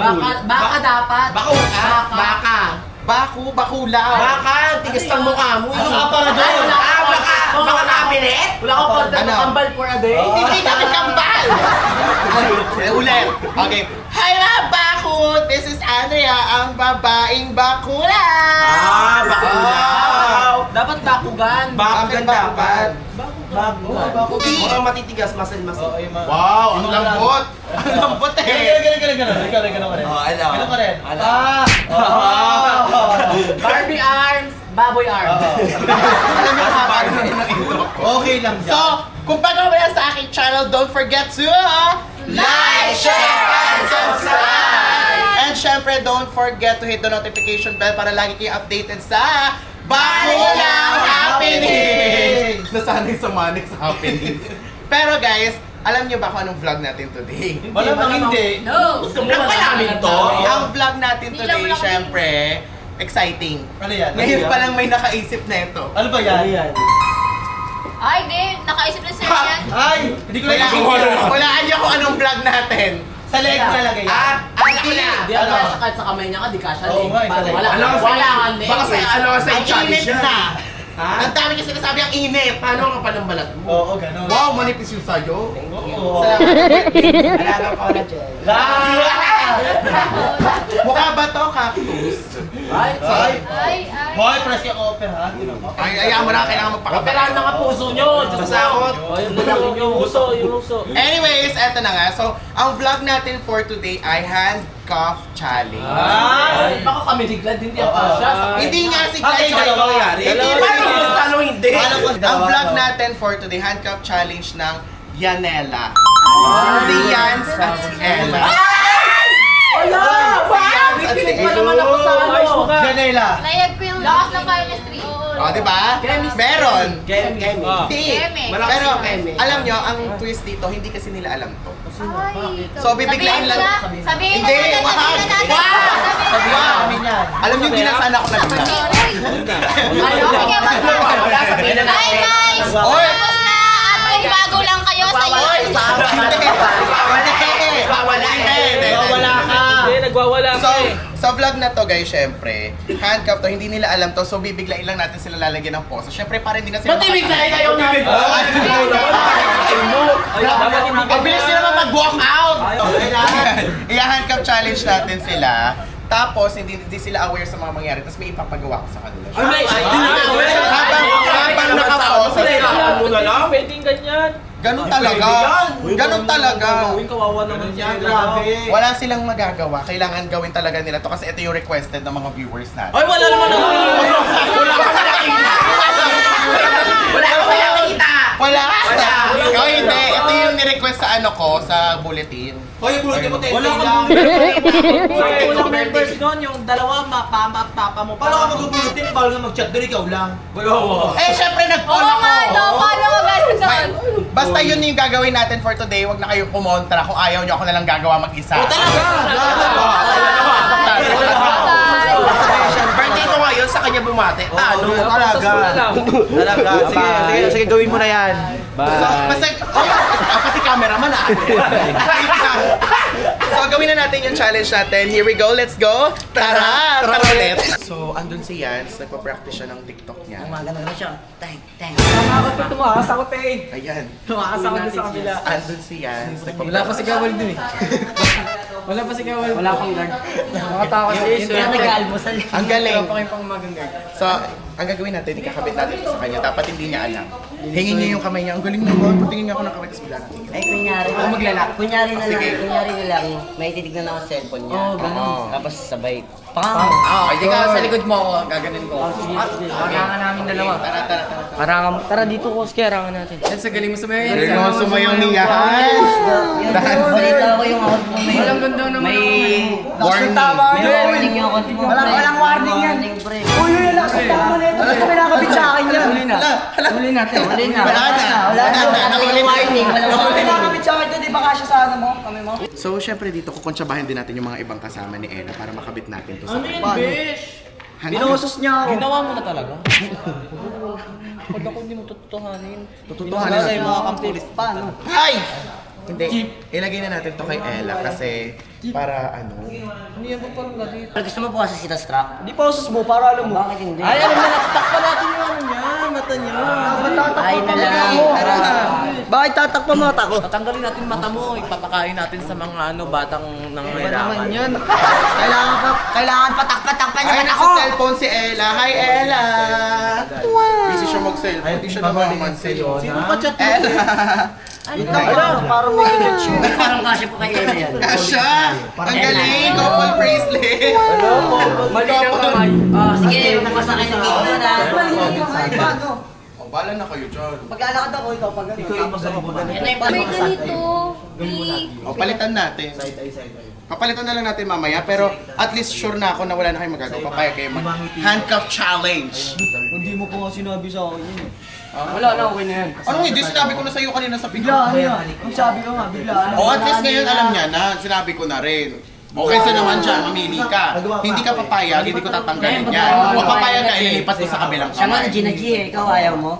Baka dapat. Baka. Bakulaw. Baka, tigas ng mukha mo. Ano ka para doon? Baka cabinet? Wala akong contact na kambal for a day. Hindi kami kambal! Ulit. Okay. Hi mga bakut! This is Andrea, ang babaeng bakulaw! Bakulaw. Dapat bakugan. Bakugan dapat. Bakugan. Mukhang matitigas, masal. Wow, ang lambot! Ang lambot eh! Ganun ka rin. Barbie arms, baboy arms. Alam niyo kapag Okay lang So, kung bago ba yan sa aking channel, don't forget to like, share, and subscribe! And syempre, don't forget to hit the notification bell para lagi kayo updated sa Bakulaw Happenings! Nasanay sa Manix Happenings. Pero guys, alam niyo ba kung anong vlog natin today? Wala bang hindi? No. Gusto mo ba namin to? Ang vlog natin today, syempre, exciting. Ano yan? Ngayon pa lang may nakaisip na ito. Ano ba yan? Ay, di. Nakaisip na sir yan. Ay! Hindi ko na Walaan niyo kung anong vlog natin. Sa leg nalagay yan. Alam ko na. Di ako kasya kahit sa kamay niya ka, di kasya. Oo nga, isa lang. Wala kang leg. Baka sa Ang init challenge na. Ha? Ang dami niya sinasabi ang init. Paano ang kapal ng balat mo? Oo, ganun. Wow, manipis yung sayo. Oo. Salamat ko na dyan. Mukha ba to cactus? Ay, Ay. Hoy, press yung offer ha. Ay, ayaw mo na, kailangan magpakabala. operahan na nga puso nyo. Masakot. Yung bulaki nyo. Yung uso. Anyways, eto na nga. So, ang vlog natin for today ay handcuff challenge. Ay, baka kami liglad, hindi ako kasya. Hindi nga si Okay, Glenn. dalawa nangyari. Hindi, Paano paano gusto? Ano hindi? Ang vlog natin for today, handcuff challenge ng Yanela. Si Yans at si Ella. Wala! Si Yans at si Kinig pa Ella. naman ako sa ano. Janela. Layag ko yung lakas ng chemistry. O, di ba? Meron. Hindi. Keme. Pero, alam nyo, ang twist dito, hindi kasi nila alam to. Ay. So, bibiglain lang. Sabihin Hindi, natin, wag. sabihin natin. Sabihin Wow. namin yan. Alam nyo, hindi na sana ako nagla. Sige, Hi guys! Oy! Tapos na! At kung bago lang kayo sa YouTube. Wala ka. Hindi, nagwawala So, sa vlog na to guys, syempre, handcuff to, hindi nila alam to, so bibiglain lang natin sila lalagyan ng poso. Syempre, para hindi na sila... Ba't ibiglain kayo namin? Mabilis sila mag-walk out! I-handcuff challenge natin sila. Tapos, hindi sila aware sa mga mangyari. Tapos may ipapagawa ko sa kanila. Habang nakaposa sila. Pwedeng ganyan. Ganun talaga. Ganun talaga. Gawin kawawa naman siya. Wala silang magagawa. Kailangan gawin talaga nila to kasi ito yung requested ng mga viewers natin. Ay, wala naman ako. Wala! Oh, hindi. Ito yung ni-request sa ano ko, sa bulletin. Hoy, bulletin mo tayo. Wala kang Unang members doon, yung dalawa, mama at papa mo. Paano ka mag-bulletin? Bawal nga mag-chat doon, ikaw lang. Eh, syempre nag-call Oo nga, ako. no? Paano ka ganun doon? Basta yun yung gagawin natin for today. Huwag na kayong kumontra. Kung ayaw nyo, ako na lang gagawa mag-isa. Birthday ko ngayon, sa kanya bumate. Ano? Talaga. Sige, gawin mo na yan. So, basta, pati cameraman ah. So, gawin na natin yung challenge natin. Here we go, let's go. Tara! Tara ulit. So, andun si Yans. Nagpa-practice siya ng TikTok niya. Tumakas ako, te. Ayan. Tumakas ako doon sa kabila. Andun si Yans. Wala pa si Gawal dun eh. Wala pa si Gawal. Wala pang guard. Nakatawa siya. Kaya nag-almusal. Ang galing. Wala pa kayong pang magang guard. So, ang gagawin natin, ikakabit natin ito sa kanya. Dapat hindi niya alam. Hingin niya yung kamay niya. Ang galing naman. Patingin niya ako ng kamay, tapos bigla natin. Ay, kunyari Ako maglalak. Kunyari na Sige. lang, kunyari na lang, may titignan ako sa cellphone niya. Oo, ganun. Tapos sabay, pang! Hindi ka sa likod mo ako, gaganin ko. Harangan namin dalawa. Tara, tara, tara. Tara dito ko, sige, harangan natin. Yan, sa galing mo sumayon. Galing mo sumayaw ni Yans. Balita ko yung account mo may... Walang ganda naman May... Warning. May warning yung account mo. Walang warning yan. Pre. Alam ko, pinakabit sa akin yan. Huli na. Huli natin. Huli na. Wala na. Wala na. Nakahuli Walang na. warning. Walang warning. So, syempre dito, kukontsabahin din natin yung mga ibang kasama ni Ella para makabit natin to sa Ano yun, besh? Binusos niya ako. Ginawa mo na talaga? Pag ako hindi mo tututuhanin. Tututuhanin natin. Mga kampulis pa, no? Ay! Hindi, ilagay na natin to kay Ella kasi para ano. Hindi yan ba parang galit? Pero gusto mo po kasi kita struck? Hindi pa usas mo para alam mo. Bakit hindi? Ay, alam na, takpan natin yung ano niya, mata niya. Ay na lang. Tara. Bakit tatakpan mata ko? Tatanggalin natin mata mo, ipapakain natin sa mga batang Iba nangangailangan. naman yan. Kailangan patak-patakpan Ay, nasa cellphone si Ella. Hi, Ella! Busy siya mag-cellphone. Hindi siya namaman sa'yo. Sino pa chat mo? Ella! Parang may connection. Parang kasi po kay Ella yan. Kasha! Ang galing! Couple bracelet! Mali ang kamay. Oh, sige, bukas na kayo ng gate mo na. Oh, bala na kayo dyan. Paglalakad ako, ikaw pag Ikaw yung magaling mo. Ito yung May pag ganito. Big. O, palitan natin. Papalitan na lang natin mamaya, pero at least sure na ako na wala na kayong magagawa. Papayag kayo mag-handcuff challenge. Hindi mo pa nga sinabi sa akin yun eh. Wala na, okay na yan. Anong hindi? Sinabi ko na sa'yo kanina sa Biglaan video. yan. Ang sabi ko nga, biglaan. O, at least ngayon alam niya na. Sinabi ko na rin. Okay sa naman dyan, mamili ka. Hindi ka papayag, hindi ko tatanggalin yan. O papayag ka, ililipat ko sa kabilang Siya nga, kamay. G na G eh. Ikaw ayaw mo.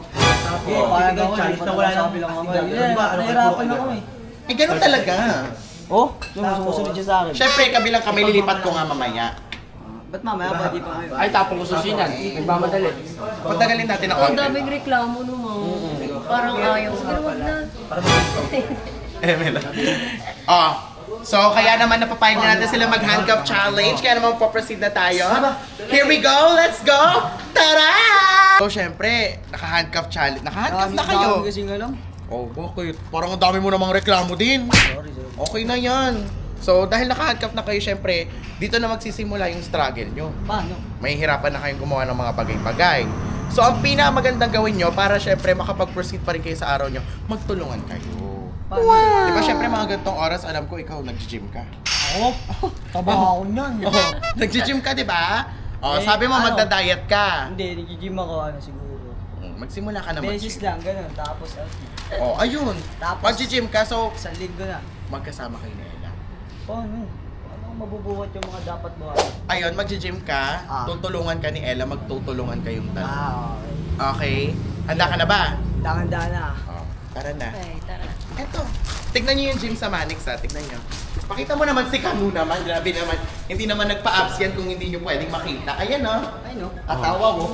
Oo, kaya ako, lipat ako sa kabilang kamay. Nahirapan ako eh. Eh, ganun talaga. Oh, sumusunod siya sa akin. Siyempre, kabilang kamay, lilipat ko nga mamaya. Ba't mamaya pa di pa ngayon? Ay, tapong kususinan. Nagmamadali. Patagalin natin ang Ang order. daming reklamo naman. Parang ayaw. Sige, wag na. Oh, so kaya naman napapayag na natin sila mag-handcuff challenge. Kaya naman po-proceed na tayo. Here we go! Let's go! Tara! So, syempre, naka-handcuff challenge. Naka-handcuff na kayo. Kasi nga lang. Oh, bakit? Parang ang dami mo namang reklamo din. Sorry. Okay na yan. So, dahil naka-handcuff na kayo, syempre, dito na magsisimula yung struggle nyo. Paano? May hirapan na kayong gumawa ng mga bagay-bagay. So, ang pinakamagandang gawin nyo para syempre makapag-proceed pa rin kayo sa araw nyo, magtulungan kayo. Paano? Di ba syempre mga ganitong oras, alam ko ikaw nag-gym ka. Ako? Taba ako niyan. Oh, nag-gym ka, di ba? Oh, Eh, sabi mo ano? magda-diet ka. Hindi, nag-gym ako siguro. Magsimula ka na Beses mag-gym. lang, ganun. Tapos, Oh, ayun. Tapos- Mag-gym ka, so isang linggo na. magkasama kayo na Ella. Paano? Paano kung mabubuhat yung mga dapat buhatin? Ayun, mag-gym ka, Ah. tutulungan ka ni Ella, magtutulungan kayong dalawa. Okay. Okay? Handa ka na ba? Dahan-dahan na. Oh, tara na. Okay, tara. Eto. Tignan niyo yung gym sa Manix, ha. Tignan niyo. Pakita mo naman si Kanu naman. Grabe naman. Hindi naman nagpa-abs yan kung hindi niyo pwedeng makita. Ayan, oh. Ay no, katawa mo.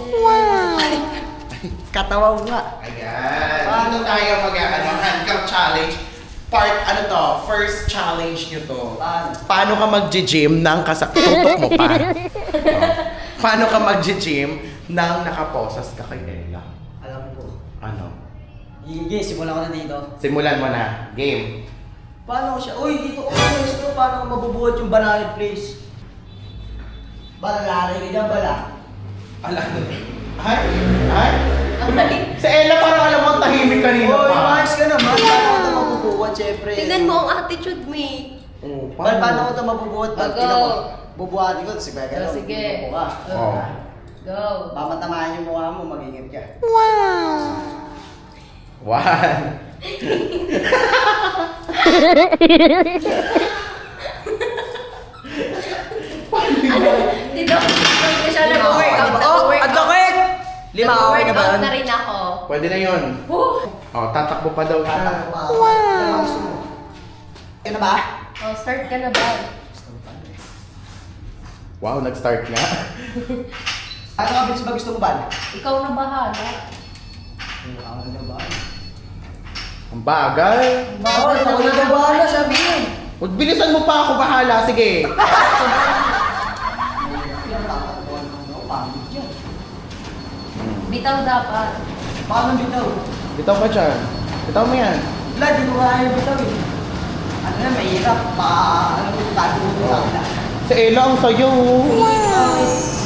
Katawa mo nga. Ayan. Paano tayo handcuff challenge? Part, ano to? First challenge nyo to. Paano ka mag-gym nang tutok mo pa? Oh. Paano ka mag-gym nang nakaposas ka kay Ella? Alam ko. Ano? Sige, simulan ko na dito. Simulan mo na. Game. Paano ko siya? Uy, dito ko gusto. Paano ko mabubuhat yung banana place? Bala, narinig bala. Ala. Ay? Ay? Ang mali. Si Ella parang alam mo ang tahimik kanina Uy, pa. maayos ka naman. Paano ko ito mabubuhat, syempre? Tingnan mo ang attitude mo eh. Oh, Paano ko ito mabubuhat? Pag Go. tingnan mo, bubuhatin ko, tapos kaya gano'n. Sige. Bubuho ka. Oh. Go. Pamatamahan yung mukha mo, mag-ingat ka. One. Dito, pag na siya nag-workout, nag-workout. Advocate! Lima, okay na ba? Nag-workout yun? na rin ako. Pwede na yun. Woo! Oh, tatakbo pa daw siya. Wow! Gusto mo? Yun na ba? Oh, start ka na ba? Wow, nag-start nga. Ano ka bilis ba gusto mo ba? Ikaw na bahala. Ano na ba? Ang bagal. Bawal, ako na bahala, sabihin. Huwag bilisan mo pa ako, bahala. Sige. Pangit yan. Bitaw dapat. Paano bitaw? Bitaw ka dyan. Bitaw mo yan. Wala, di ko kaya bitaw eh. Ano na, mahirap. Ano mo, tago mo na. Si Ella ang sayo.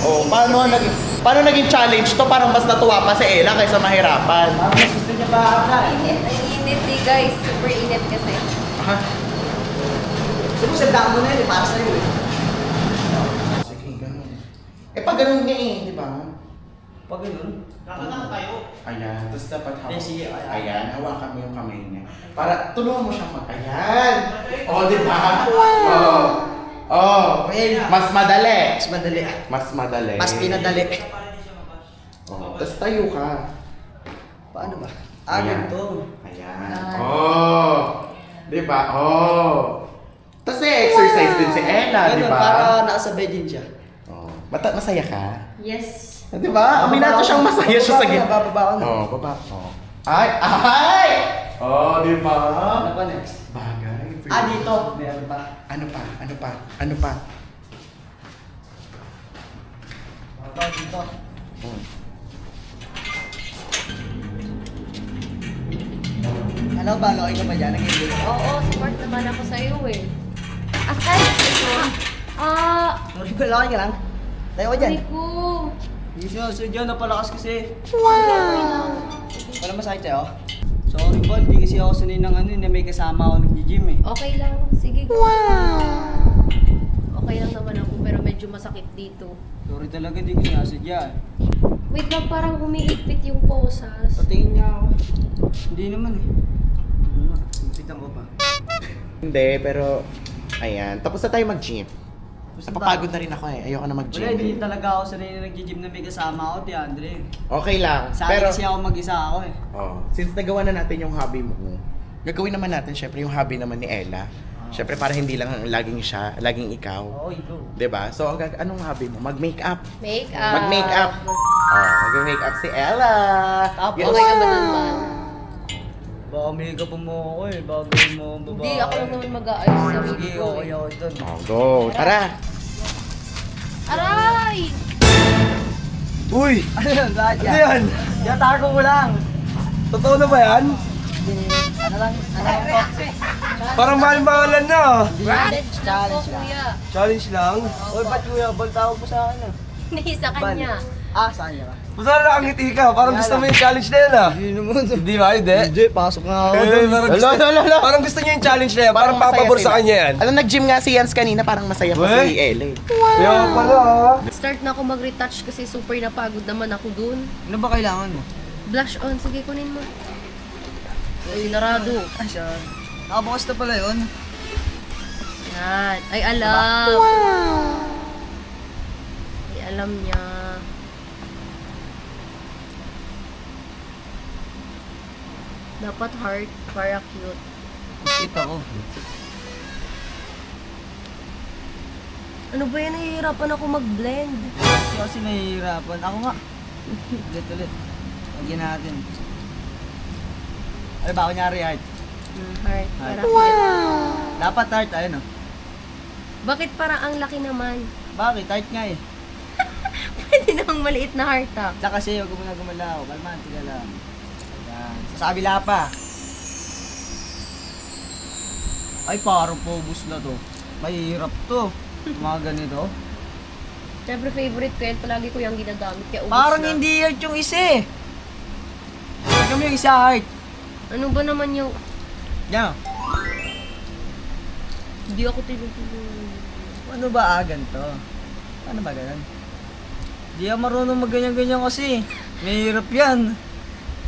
Oh, paano naging challenge to? Parang mas natuwa pa si Ella kaysa mahirapan. Parang mas gusto niya ba ka? Init. Ang init eh guys. Super init kasi. Ha? Sabi sa damo na yun, para sa'yo eh. Sige, ganun. Eh, pag ganun nga eh, di ba? Pag ganun. Ayan, tapos dapat hawak. Eh, sige, ayan. Ayan, hawakan mo yung kamay niya. Para tulungan mo siyang Ayan! Oh, di ba? Oh. Oh, mas madali. Mas madali. Mas madali. Mas pinadali. Oh, tapos tayo ka. Paano ba? Ayan. Ganito. Ayan. Oh. Di ba? Oh. Tapos exercise din si Ella, di Ganun, ba? para nakasabay din siya. Oh. Masaya ka? Yes. Di ba? Aminado siyang masaya siya sa gitna. Bababa ko na. Oh, baba. Oh. Ay! Ay! Oh, di ba? Ano pa next? Bagay. Dito. Meron pa. Ano pa? Ano pa? Ano pa? Ito, dito. Ano ba? Okay ka ba dyan? Nag-enjoy ka? Oo, support naman ako sa iyo eh. Akay, Sorry ko, okay ka lang. Tayo ko dyan. hindi ko. Hindi siya, sadya napalakas kasi. Wow. Wala masakit sa'yo? Sorry Paul, di kasi ako sanay ng na may kasama ako nag-gym eh. Okay lang, sige. Wow. Okay lang naman ako, pero medyo masakit dito. Sorry talaga, di ko sinasadya. Wait lang, parang umiigpit yung posas. Patingin niya ako. Hindi naman eh. Pitan ko pa. Hindi, pero... Ayan. Tapos na tayo mag-gym. Basta Napapagod na rin ako eh. Ayoko na mag-gym. Wala, hindi eh. talaga ako sanay na nag-gym na may kasama ako, Tia Andre. Okay lang. Sa Pero... akin kasi ako mag-isa ako eh. Oh, since nagawa na natin yung hobby mo, gagawin naman natin syempre yung hobby naman ni Ella. Syempre para hindi lang laging siya, laging ikaw. Oo, ikaw. 'Di ba? So anong hobby mo? Mag-makeup. Makeup. Mag-makeup. Oh, mag-makeup si Ella. Tapos? Yes. Okay ka ba nun, man? Baka may ka pa mo ako eh, bago mo ang babae. Hindi, ako lang naman mag-aayos sa Sige, sarili ko okay eh. ako dun. Oh, go. Tara. Aray! Uy! Ano yun, lahat Ano yan? Yatago ko lang. Totoo na ba yan? Ano lang po? Parang mahal-mahalan na. Challenge na po, Challenge lang. kuya. Challenge lang. Uy, ba't kuya, bal tawag mo sa akin ah? Hindi sa kanya. Saan niya ka? Basta nakangiti ka. Parang gusto mo yung challenge na yan ah. Hindi naman. Hindi ba? Hindi? Hindi, pasok nga ako Eh, dun. parang gusto, parang gusto niya yung challenge na yan. Parang masaya papabor sila. sa kanya yan. Alam, nag-gym nga si Jans kanina, parang masaya pa Weh? si Ella. eh. Kaya pala ah. Start na ako mag-retouch kasi super napagod naman ako dun. Ano ba kailangan mo? Blush on, sige kunin mo. Sinarado. Ay, siya. Nakabukas na pala yun. Yan. Ay, alam. Ay, alam niya. Dapat heart para cute. Kita ko. Ano ba yan? Nahihirapan ako mag-blend. Kasi nahihirapan. Ako nga. Ulit. Lagyan natin. Ano ba, kunyari heart? Heart para Heart. cute. Dapat heart, ayun oh. Bakit parang ang laki naman? Bakit? Heart nga eh. Pwede namang maliit na heart ah. Tsaka kasi, huwag mo na gumalaw. Kalmante ka lang. Yan. Sa kabila pa. Ay, parang pobos na to. Mahirap to. Mga ganito. Siyempre favorite ko yan. Palagi ko yung ginagamit. Kaya ubos Parang na. hindi heart yung isa eh. Tignan mo yung isa heart. Ano ba naman yung... Yan. Hindi ako tinutuloy. Ano ba ganito? Ano ba ganun? Hindi ako marunong magganyan-ganyan kasi. Mahirap yan.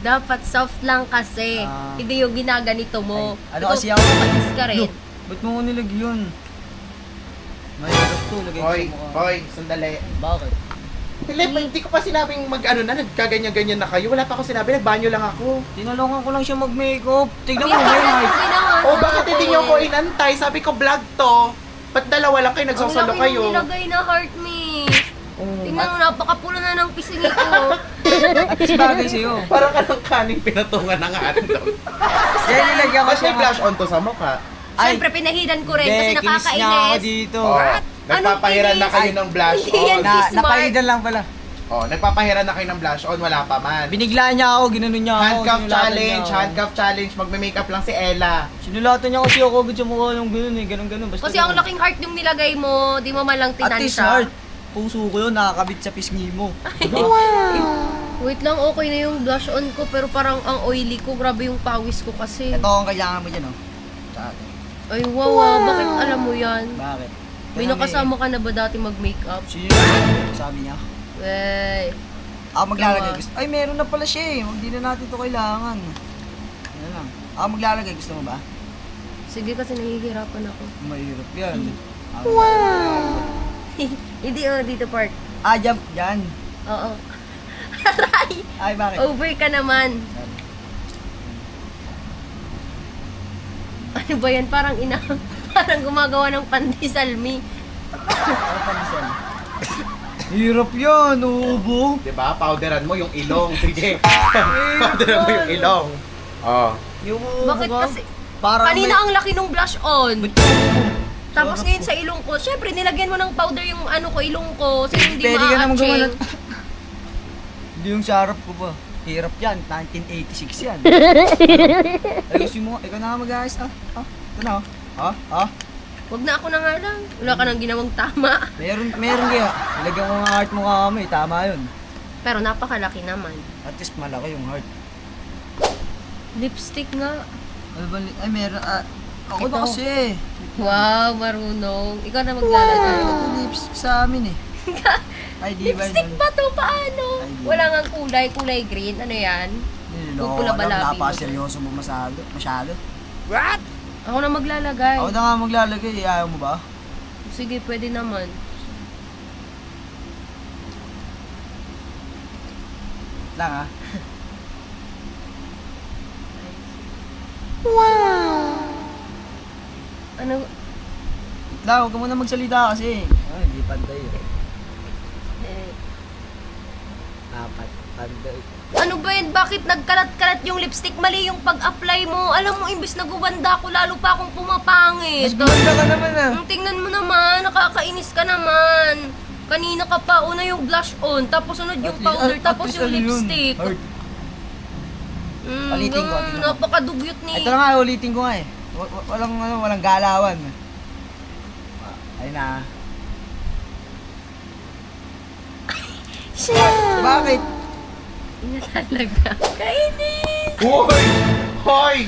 Dapat soft lang kasi. Ah. Hindi yung ginaganito mo. Ay, ano kasi ako? Kapagis ka rin. Ba't mo ko nilagyan? Mahirap to. Lagay ko Hoy, sa mukha. hoy, sandali. Bakit? Hindi ko pa sinabing nagkaganyan-ganyan na kayo. Wala pa ako sinabi, nagbanyo lang ako. Tinulungan ko lang siya mag-makeup. Tignan mo Hindi ba yung naman heart? ginawa Oh, sa bakit hindi akin. niyo ako inantay? Sabi ko vlog to. Ba't dalawa lang kayo, nagsosolo Ang laki kayo? ng nilagay na heart me. Tingnan mo, napakapula na ng pisngi ko. At least bagay sa'yo. Parang kanang kaning pinatungan ng hotdog. Kaya nilagyan ko Kasi siya. flash on to sa mukha. Ay, Siyempre, pinahidan ko rin kasi kinis niya ako nakakainis. dito. Oh, What? nagpapahiran na Anong kayo kinis? ng blush Hindi yan on. smart. Napahidan lang pala. Oh, nagpapahiran na kayo ng blush on, wala pa man. Biniglaan niya ako, ginanon niya ako. Handcuff sinulatan challenge, niya ako. handcuff challenge. Magme-makeup lang si Ella. Sinulatan niya kasi ako agad sa mukha ng gano'n eh, gano'n. Basta Kasi ang laking heart yung nilagay mo, di mo man lang At least tinansya. heart. Puso ko yun, nakakabit sa pisngi mo. Wait lang, okay na yung blush on ko, pero parang ang oily ko. Grabe yung pawis ko kasi. Ito ang kailangan mo dyan, oh. Sa atin. Ay, wow, bakit alam mo yan? Bakit? May nakasama ka na ba dati mag-makeup? Sino yun? Sabi niya. Wey. Ako maglalagay. Diba? Gusto, ay, meron na pala siya eh. Huwag di na natin ito kailangan. Ano lang. Ako maglalagay. Gusto mo ba? Sige kasi nahihirapan ako. Mahirap yan. Hindi, dito part. Jump dyan. Oo. Aray! Ay, bakit? Over ka naman. Ano Ano ba yan? Parang parang gumagawa ng pandisalmi. Ano pa Lisel? Hirap yan, uubo. Diba? Powderan mo yung ilong. Sige. Powderan mo yung ilong. Oh. Yung uubo Bakit ka, kasi? parang Kanina ang laki nung blush on. Ba't yung uubo? Tapos ngayon sa ilong ko, syempre nilagyan mo ng powder yung ano ko, ilong ko. So hindi Pwede ka naman ma-atching. gumanat. Hindi yung sa harap ko ba? Hirap yan, 1986 yan. Ayusin mo, ikaw na nga mag-ayos. Ito na Wag na ako na nga lang. Wala ka nang ginawang tama. Meron kaya. Nilagyan ko nga heart mo kami, tama yun. Pero napakalaki naman. At least malaki yung heart. Lipstick nga. Ano ba? Ay, meron. Ako Ito. na kasi. Wow, marunong. Ikaw na maglalagay. Lipstick sa amin eh. Ay, di ba Lipstick yun? ba to? Paano? Ay, di. Wala nga kulay green. Ano yan? Pupula ba labi mo? Napaseryoso mo masyado. Ako na maglalagay. Ako na nga maglalagay, ayaw mo ba? Sige, pwede naman. Lang ha? Ano? Lang, huwag ka muna magsalita kasi. Ay, hindi pantay eh. Apat, pantay. Ano ba yan? Bakit nagkalat-kalat yung lipstick? Mali yung pag-apply mo. Alam mo, imbis na gumanda ko, lalo pa akong pumapangit. Mas gumanda ka naman ah. Tingnan mo naman, nakakainis ka naman. Kanina ka pa, una yung blush on, tapos sunod yung powder, tapos yung lipstick. Heart. Mm, Ulitin ko, yung tingnan mo. napakadugyot ni... Ito na nga, ulitin ko nga eh. Walang galawan. Ayun na. Bakit? Ina talaga. Kainis! Hoy! Hoy!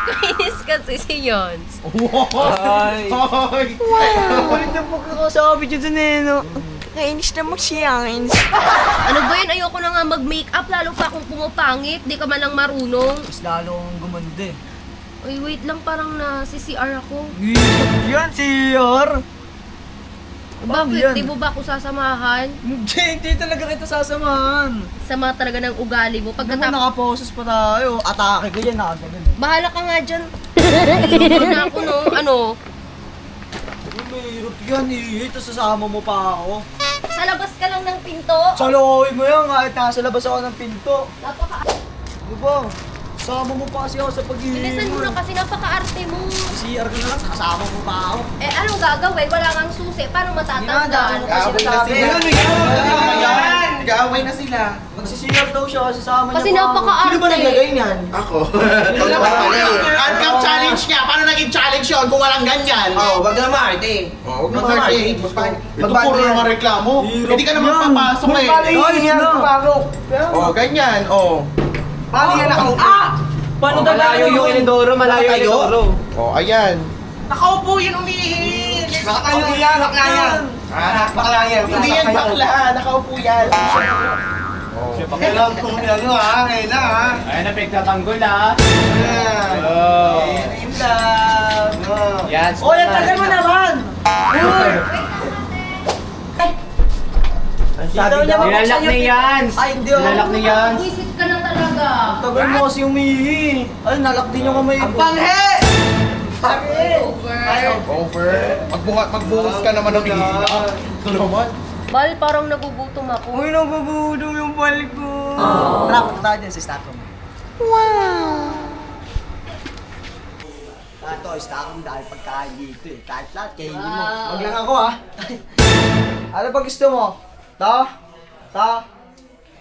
Kainis kasi si Yons. Ay. Hoy! Ulit na pagkakasabi dyan sa neno. Kainis na mag-science. Ano ba yan? Ayoko na nga mag-makeup, lalo pa akong pumapangit. Di ka man lang marunong. Mas lalo akong gumanda eh. Uy, wait lang, parang na-CCR ako. Yan, siyor! Bakit? Di mo ba ako sasamahan? Hindi talaga kita sasamahan. Sama talaga ng ugali mo. Ano Pagkatapos, nakaposes pa tayo? Atake ko yan, nakaganon eh. bahala ka nga dyan. Iinom na ako, no? Ano? Mahirap yan eh. Ito sasama mo pa ako. Sa labas ka lang ng pinto. Saloy mo yan kahit nasa labas ako ng pinto. Napaka... Diba? Sama mo pa kasi ako sa Bilisan mo na kasi napaka-arte mo. CR ko na lang, kasama mo pa ako. Eh, anong gagawin? Wala kang susi. Paano matatanggal? Nag-aaway na sila. Nag-aaway na sila. Magsi-CR daw siya, sasama niya Kasi pa ako. napaka-arte. Sino ba naglagay niyan? Ako. Handcuff challenge niya. Paano naging challenge yun kung walang ganyan? Wag na maarte. Huwag mo Marty. Ito puro naman reklamo. Hirap Hindi ka naman yan. papasok eh. Ay, yan, papasok. Ganyan. Paano yan nakaupo? Paano Malayo yung inidoro, malayo yung inidoro. Ayan. Nakaupo yun umihin. Nakatayo yan, nakaya. Bakla yan. Hindi yan bakla. Nakaupo yan. Pakialam ko yan ha, ngayon na ha. Ayan na, pagtatanggol ha. Ayan. Oh. Yun lang. Yan. Oh, yan tagal mo naman. Sabi daw. Nilalak na yan. Ay, hindi oh. Nilalak na yan. Isip ka na talaga. Tagal mo kasi umihi. Ay, nalak din yung kamay. Ang panghe! Over. Magbuhos ka naman ng ihina. Ito naman. Bal, parang nagugutom ako. Uy, nagugudong yung balik ko. Tara, punta tayo dyan sa stock room. Ito, stock room dahil pagkain dito eh. Kahit lahat, kainin mo. Wow. Wag lang ako ha. Ano ba gusto mo? To?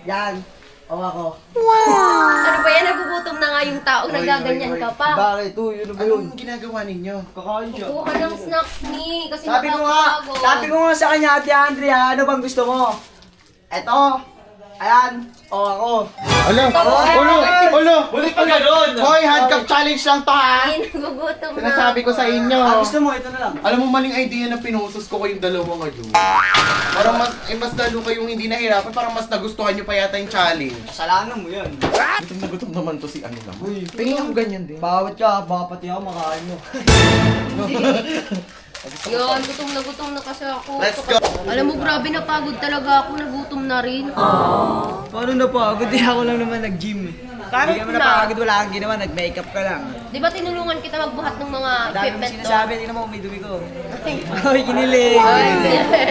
Yan. O ako. Ano ba yan? Nagugutom na nga yung taong nagaganyan ka pa. Bakit? Uy, ano ba yun? Anong ginagawa ninyo? Kakain siya. Kuha ng snacks ni. Kasi Sabi ko nakakapagod. nga sa kanya, Ate Andrea, ano bang gusto mo? Eto. Ayan. O ako. Ulo! Ulit pa gano'n. Hoy, handcuff challenge lang to ha! Ay, nagugutom na. Sinasabi ko sa inyo. Gusto mo, ito na lang. Alam mo, maling idea na pinusos ko kayong dalawa ngayon. Parang mas lalo kayong hindi nahirapan, parang mas nagustuhan nyo pa yata yung challenge. Kasalanan mo yan. Gutom na gutom naman to si ano lang. Uy, tingin ako ganyan din. Bawat ka, baka pati ako makain mo. Yun, gutom na kasi ako. Let's go! Alam mo, grabe napagod talaga ako. Nagutom na rin. Paano na pa? Ako di ako lang naman nag-gym eh. Hindi ka naman napakagod, wala kang ginawa, nag-makeup ka lang. Di ba tinulungan kita magbuhat ng mga Dami mo equipment to? sinasabi, tingnan mo kung may dumi ko. Ay, kinilig.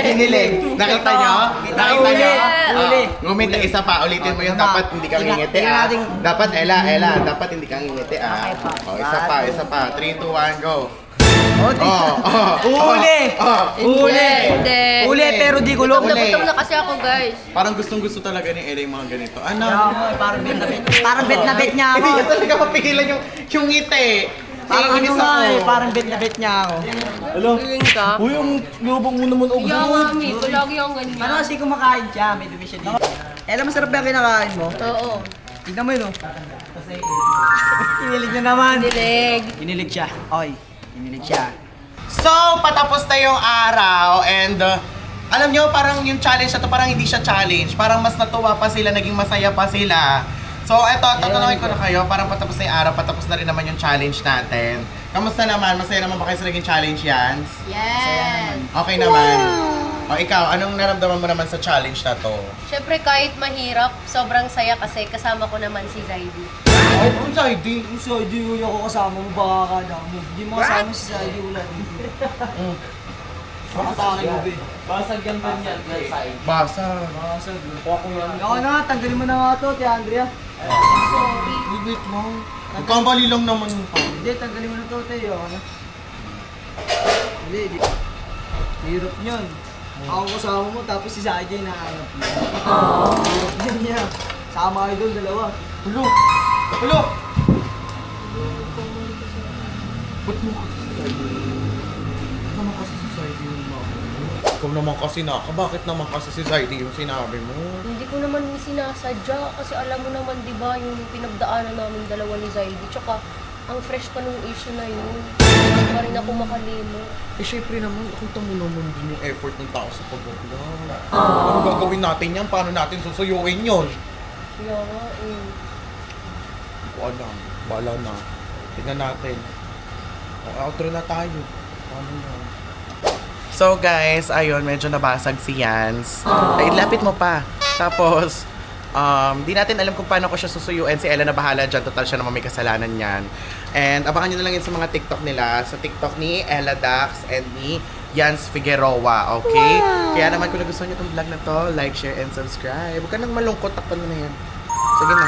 Kinilig. Nakita nyo? Nakita nyo? Uli. Ngumit na isa pa. Ulitin mo yung dapat hindi kang ngingiti ah. Dapat, Ella, dapat hindi kang ngingiti ah. Oh, isa pa. 3, 2, 1, go. Uli! Uli! Hindi. Uli, pero di kulong. Gutom na kasi ako, guys. Parang gustong-gusto talaga ni Ella yung mga ganito. Ano? Parang bet na bet. Parang bet na bet niya ako. Hindi niya talaga mapigilan yung ngiti. Parang ano nga eh, parang bet na bet niya ako. Feeling ka? Uy, ang yabang mo naman. Kaya mami, palagi ang ganyan. Ano kasi kumakain siya, may dumi siya dito. Masarap ba yung kinakain mo? Oo. Tignan mo yun oh. Kinilig na naman. Dilig. Kinilig siya. Oy, kinilig siya. So, patapos na yung araw and alam nyo, parang yung challenge na to, parang hindi siya challenge. Parang mas natuwa pa sila, naging masaya pa sila. So, eto, tatanungin ko na kayo, parang patapos na yung araw, patapos na rin naman yung challenge natin. Kamusta naman? Masaya naman ba kayo sa naging challenge yan? Yes. Okay naman. O ikaw, anong naramdaman mo naman sa challenge na to? Siyempre kahit mahirap, sobrang saya kasi kasama ko naman si Zaidi. Ay, kung Saidi. Yung Saidi, yun ako kasama mo, baka kada mo. Hindi mo kasama si Saidi, wala dito. Atake mo, be. Basag yung ganyan, guys. Basag. Basag. Ako na, tanggalin mo na nga to, Tia Andrea. Sorry. Bibit mo. Nagkamali lang naman yung Hindi, tanggalin mo na to, Tia. Ako na. Hindi. Hirap yun. Ako kasama mo, tapos si Saidi nahanap mo. Hirap yun niya. Sama kayo doon, dalawa. Hulo! Hulo! Ba't mo kasi naman kasi si Saidi yung ikaw naman kasi bakit naman kasi si Saidi yung sinabi mo? Hindi ko naman sinasadya kasi alam mo naman 'di ba yung pinagdaanan namin dalawa ni Zaidi tsaka ang fresh pa nung issue na yun. Hindi pa rin ako makalimot. Eh syempre naman, nakita mo naman din yung effort ng tao sa pag-vlog. Ano gagawin natin yan? Paano natin susuyuin yun? Kaya nga eh. Hindi ko alam. Bala na. Tingnan natin. Outro na tayo. Paano yan? So guys, ayun, medyo nabasag si Yans. Ay, lapit mo pa. Tapos, di natin alam kung paano ko siya susuyuin. Si Ella na bahala dyan. Total siya naman may kasalanan yan. And abangan nyo na lang yun sa mga TikTok nila. Sa TikTok ni Ella Dax and ni Yans Figueroa. Okay? Kaya naman kung nagustuhan nyo itong vlog na to, like, share, and subscribe. Huwag ka nang malungkot. Takpan mo na yan. Sige na.